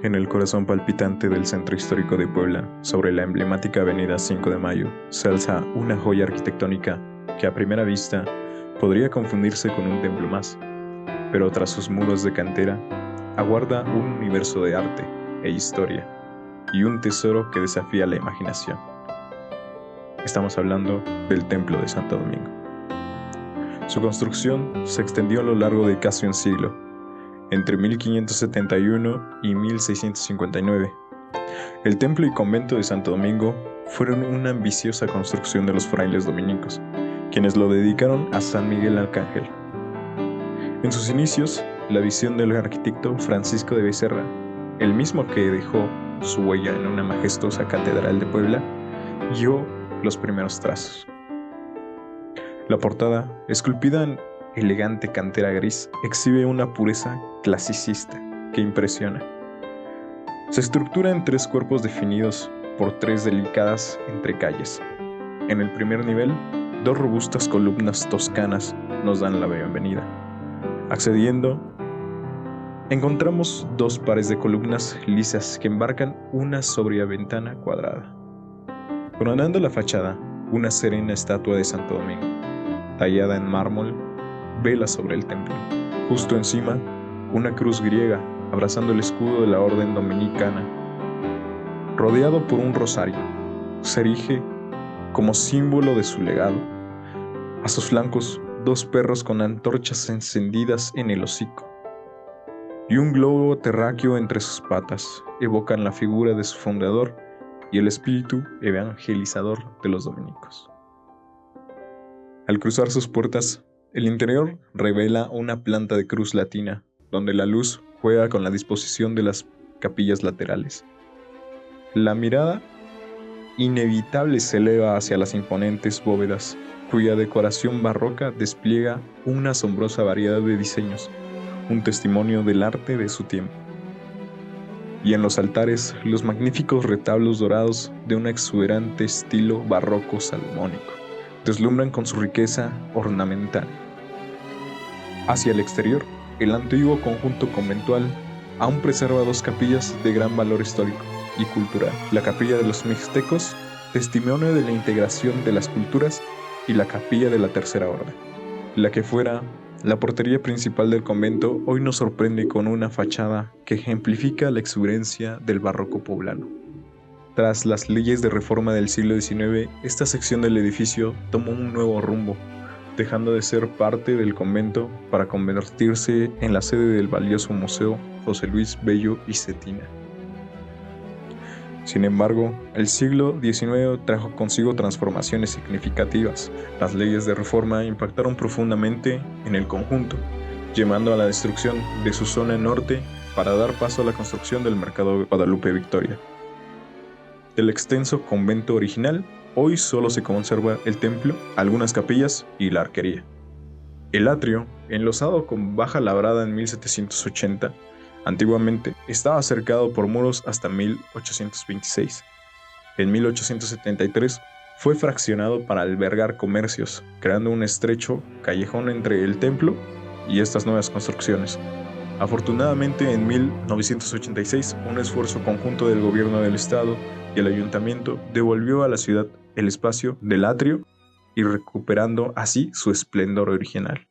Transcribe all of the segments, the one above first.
En el corazón palpitante del centro histórico de Puebla, sobre la emblemática avenida 5 de Mayo, se alza una joya arquitectónica que a primera vista podría confundirse con un templo más, pero tras sus muros de cantera aguarda un universo de arte e historia y un tesoro que desafía la imaginación. Estamos hablando del Templo de Santo Domingo. Su construcción se extendió a lo largo de casi un siglo, entre 1571 y 1659. El templo y convento de Santo Domingo fueron una ambiciosa construcción de los frailes dominicos, quienes lo dedicaron a San Miguel Arcángel. En sus inicios, la visión del arquitecto Francisco de Becerra, el mismo que dejó su huella en una majestuosa catedral de Puebla, guió los primeros trazos. La portada, esculpida en elegante cantera gris, exhibe una pureza clasicista que impresiona. Se estructura en 3 cuerpos definidos por 3 delicadas entrecalles. En el primer nivel, 2 robustas columnas toscanas nos dan la bienvenida. Accediendo, encontramos 2 pares de columnas lisas que embarcan una sobria ventana cuadrada. Coronando la fachada, una serena estatua de Santo Domingo, tallada en mármol, vela sobre el templo. Justo encima, una cruz griega abrazando el escudo de la orden dominicana. Rodeado por un rosario, se erige como símbolo de su legado. A sus flancos, 2 perros con antorchas encendidas en el hocico y un globo terráqueo entre sus patas evocan la figura de su fundador y el espíritu evangelizador de los dominicos. Al cruzar sus puertas, el interior revela una planta de cruz latina, donde la luz juega con la disposición de las capillas laterales. La mirada inevitable se eleva hacia las imponentes bóvedas, cuya decoración barroca despliega una asombrosa variedad de diseños, un testimonio del arte de su tiempo. Y en los altares, los magníficos retablos dorados de un exuberante estilo barroco salomónico deslumbran con su riqueza ornamental. Hacia el exterior, el antiguo conjunto conventual aún preserva 2 capillas de gran valor histórico y cultural. La capilla de los mixtecos, testimonio de la integración de las culturas, y la capilla de la Tercera Orden. La que fuera la portería principal del convento hoy nos sorprende con una fachada que ejemplifica la exuberancia del barroco poblano. Tras las leyes de reforma del siglo XIX, esta sección del edificio tomó un nuevo rumbo, dejando de ser parte del convento para convertirse en la sede del valioso Museo José Luis Bello y Cetina. Sin embargo, el siglo XIX trajo consigo transformaciones significativas. Las leyes de reforma impactaron profundamente en el conjunto, llevando a la destrucción de su zona norte para dar paso a la construcción del mercado de Guadalupe Victoria. Del extenso convento original, hoy solo se conserva el templo, algunas capillas y la arquería. El atrio, enlosado con baja labrada en 1780, antiguamente estaba cercado por muros hasta 1826. En 1873 fue fraccionado para albergar comercios, creando un estrecho callejón entre el templo y estas nuevas construcciones. Afortunadamente, en 1986, un esfuerzo conjunto del gobierno del estado y el ayuntamiento devolvió a la ciudad el espacio del atrio y recuperando así su esplendor original.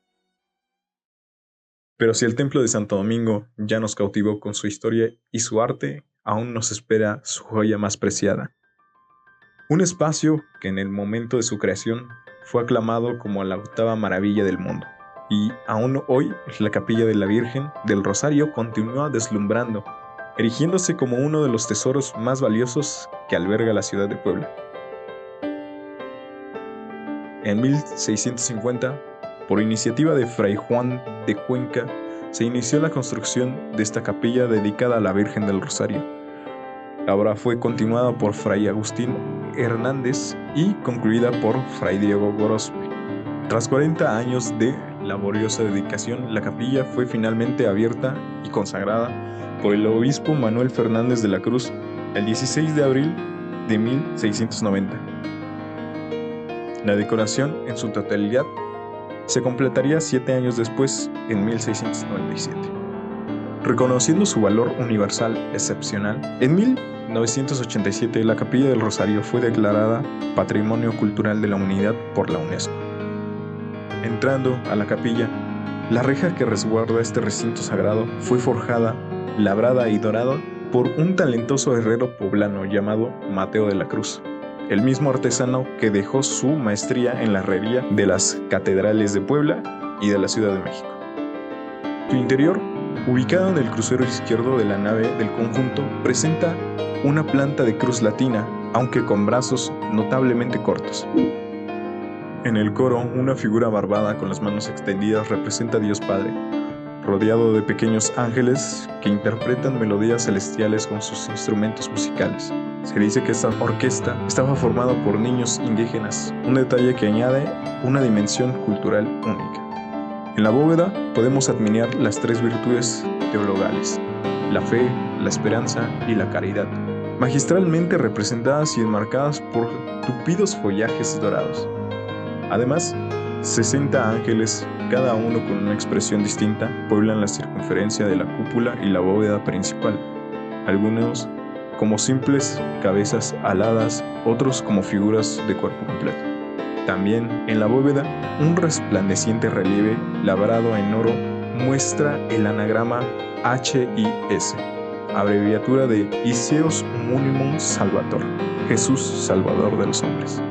Pero si el templo de Santo Domingo ya nos cautivó con su historia y su arte, aún nos espera su joya más preciada. Un espacio que en el momento de su creación fue aclamado como la 8ª maravilla del mundo. Y aún hoy la capilla de la Virgen del Rosario continúa deslumbrando, erigiéndose como uno de los tesoros más valiosos que alberga la ciudad de Puebla. En 1650, por iniciativa de Fray Juan de Cuenca, se inició la construcción de esta capilla dedicada a la Virgen del Rosario. La obra fue continuada por Fray Agustín Hernández y concluida por Fray Diego Gorospe. Tras 40 años de laboriosa dedicación, la capilla fue finalmente abierta y consagrada por el obispo Manuel Fernández de la Cruz el 16 de abril de 1690. La decoración en su totalidad se completaría 7 años después, en 1697. reconociendo su valor universal excepcional. En 1987, la Capilla del Rosario fue declarada Patrimonio Cultural de la Humanidad por la UNESCO. Entrando a la capilla, la reja que resguarda este recinto sagrado fue forjada, labrada y dorada por un talentoso herrero poblano llamado Mateo de la Cruz, el mismo artesano que dejó su maestría en la herrería de las catedrales de Puebla y de la Ciudad de México. Su interior, ubicado en el crucero izquierdo de la nave del conjunto, presenta una planta de cruz latina, aunque con brazos notablemente cortos. En el coro, una figura barbada con las manos extendidas representa a Dios Padre, rodeado de pequeños ángeles que interpretan melodías celestiales con sus instrumentos musicales. Se dice que esta orquesta estaba formada por niños indígenas, un detalle que añade una dimensión cultural única. En la bóveda podemos admirar las tres virtudes teologales: la fe, la esperanza y la caridad, magistralmente representadas y enmarcadas por tupidos follajes dorados. Además, 60 ángeles, cada uno con una expresión distinta, pueblan la circunferencia de la cúpula y la bóveda principal, algunos como simples cabezas aladas, otros como figuras de cuerpo completo. También en la bóveda, un resplandeciente relieve labrado en oro muestra el anagrama HIS, abreviatura de Iseus Munimum Salvator, Jesús Salvador de los hombres.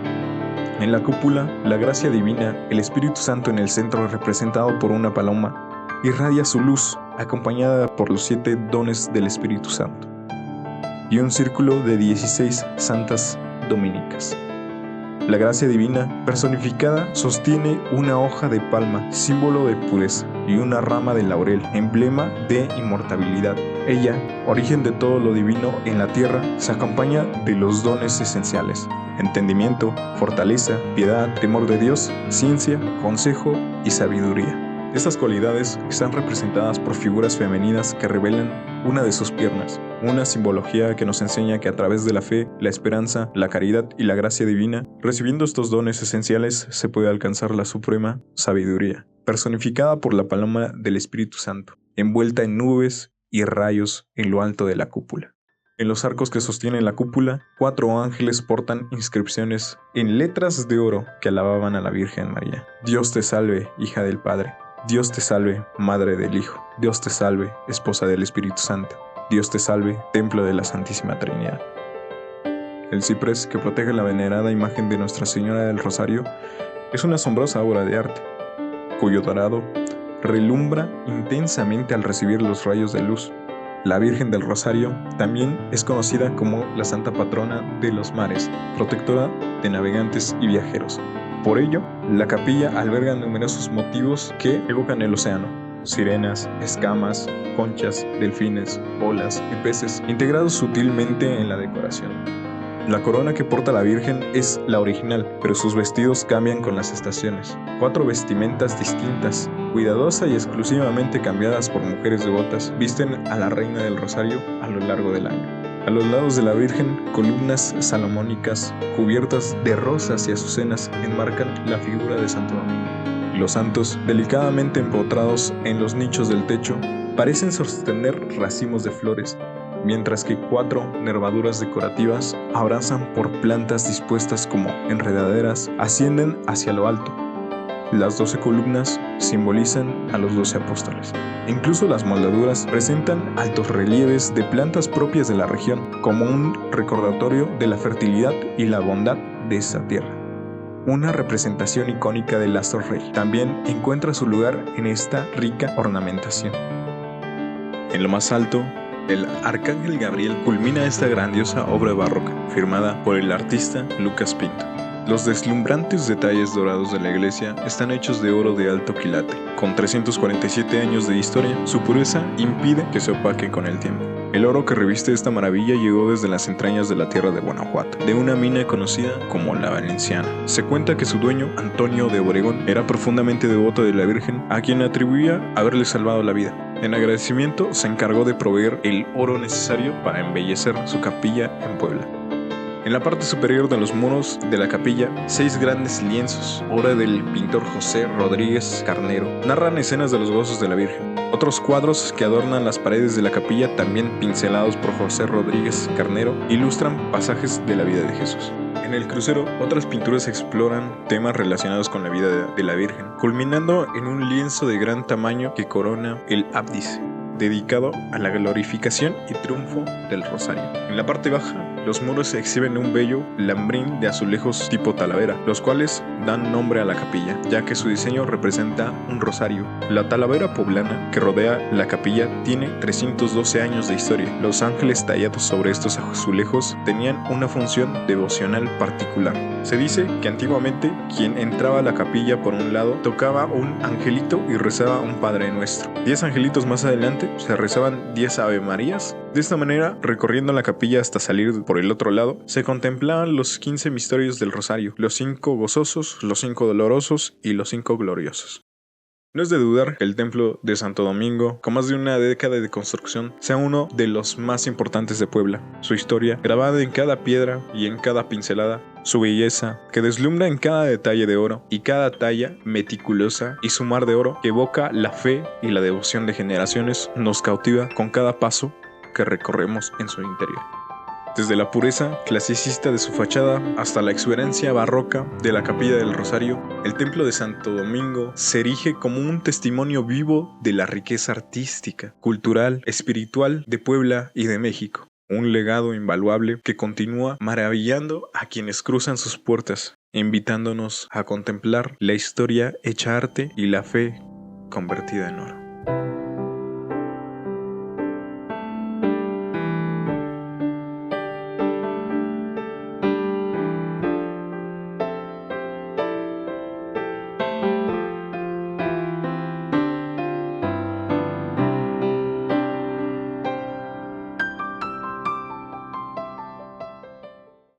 En la cúpula, la gracia divina, el Espíritu Santo en el centro representado por una paloma, irradia su luz, acompañada por los 7 dones del Espíritu Santo, y un círculo de 16 santas dominicas. La gracia divina, personificada, sostiene una hoja de palma, símbolo de pureza, y una rama de laurel, emblema de inmortalidad. Ella, origen de todo lo divino en la tierra, se acompaña de los dones esenciales: entendimiento, fortaleza, piedad, temor de Dios, ciencia, consejo y sabiduría. Estas cualidades están representadas por figuras femeninas que revelan una de sus piernas, una simbología que nos enseña que a través de la fe, la esperanza, la caridad y la gracia divina, recibiendo estos dones esenciales, se puede alcanzar la suprema sabiduría, personificada por la paloma del Espíritu Santo, envuelta en nubes y rayos en lo alto de la cúpula. En los arcos que sostienen la cúpula, 4 ángeles portan inscripciones en letras de oro que alababan a la Virgen María. Dios te salve, hija del Padre. Dios te salve, madre del Hijo. Dios te salve, esposa del Espíritu Santo. Dios te salve, templo de la Santísima Trinidad. El ciprés que protege la venerada imagen de Nuestra Señora del Rosario es una asombrosa obra de arte, cuyo dorado relumbra intensamente al recibir los rayos de luz. La Virgen del Rosario también es conocida como la Santa Patrona de los Mares, protectora de navegantes y viajeros. Por ello, la capilla alberga numerosos motivos que evocan el océano: sirenas, escamas, conchas, delfines, olas y peces, integrados sutilmente en la decoración. La corona que porta la Virgen es la original, pero sus vestidos cambian con las estaciones. 4 vestimentas distintas, cuidadosa y exclusivamente cambiadas por mujeres devotas, visten a la Reina del Rosario a lo largo del año. A los lados de la Virgen, columnas salomónicas cubiertas de rosas y azucenas enmarcan la figura de Santo Domingo. Los santos, delicadamente empotrados en los nichos del techo, parecen sostener racimos de flores, mientras que 4 nervaduras decorativas, abrazan por plantas dispuestas como enredaderas, ascienden hacia lo alto. Las 12 columnas simbolizan a los 12 apóstoles. Incluso las moldaduras presentan altos relieves de plantas propias de la región, como un recordatorio de la fertilidad y la bondad de esa tierra. Una representación icónica del astro rey también encuentra su lugar en esta rica ornamentación. En lo más alto, el arcángel Gabriel culmina esta grandiosa obra barroca, firmada por el artista Lucas Pinto. Los deslumbrantes detalles dorados de la iglesia están hechos de oro de alto quilate. Con 347 años de historia, su pureza impide que se opaque con el tiempo. El oro que reviste esta maravilla llegó desde las entrañas de la tierra de Guanajuato, de una mina conocida como la Valenciana. Se cuenta que su dueño, Antonio de Obregón, era profundamente devoto de la Virgen, a quien atribuía haberle salvado la vida. En agradecimiento, se encargó de proveer el oro necesario para embellecer su capilla en Puebla. En la parte superior de los muros de la capilla, 6 grandes lienzos, obra del pintor José Rodríguez Carnero, narran escenas de los gozos de la Virgen. Otros cuadros que adornan las paredes de la capilla, también pincelados por José Rodríguez Carnero, ilustran pasajes de la vida de Jesús. En el crucero, otras pinturas exploran temas relacionados con la vida de la Virgen, culminando en un lienzo de gran tamaño que corona el ábside, dedicado a la glorificación y triunfo del Rosario. En la parte baja, los muros exhiben un bello lambrín de azulejos tipo talavera, los cuales dan nombre a la capilla, ya que su diseño representa un rosario. La talavera poblana que rodea la capilla tiene 312 años de historia. Los ángeles tallados sobre estos azulejos tenían una función devocional particular. Se dice que antiguamente quien entraba a la capilla por un lado tocaba un angelito y rezaba un Padre Nuestro. 10 angelitos más adelante se rezaban 10 Ave Marías. De esta manera, recorriendo la capilla hasta salir por el otro lado, se contemplaban los 15 misterios del Rosario, los 5 gozosos, los 5 dolorosos y los 5 gloriosos. No es de dudar que el templo de Santo Domingo, con más de una década de construcción, sea uno de los más importantes de Puebla. Su historia, grabada en cada piedra y en cada pincelada, su belleza, que deslumbra en cada detalle de oro y cada talla meticulosa, y su mar de oro que evoca la fe y la devoción de generaciones, nos cautiva con cada paso que recorremos en su interior. Desde la pureza clasicista de su fachada hasta la exuberancia barroca de la capilla del Rosario, el templo de Santo Domingo se erige como un testimonio vivo de la riqueza artística, cultural, espiritual de Puebla y de México. Un legado invaluable que continúa maravillando a quienes cruzan sus puertas, invitándonos a contemplar la historia hecha arte y la fe convertida en oro.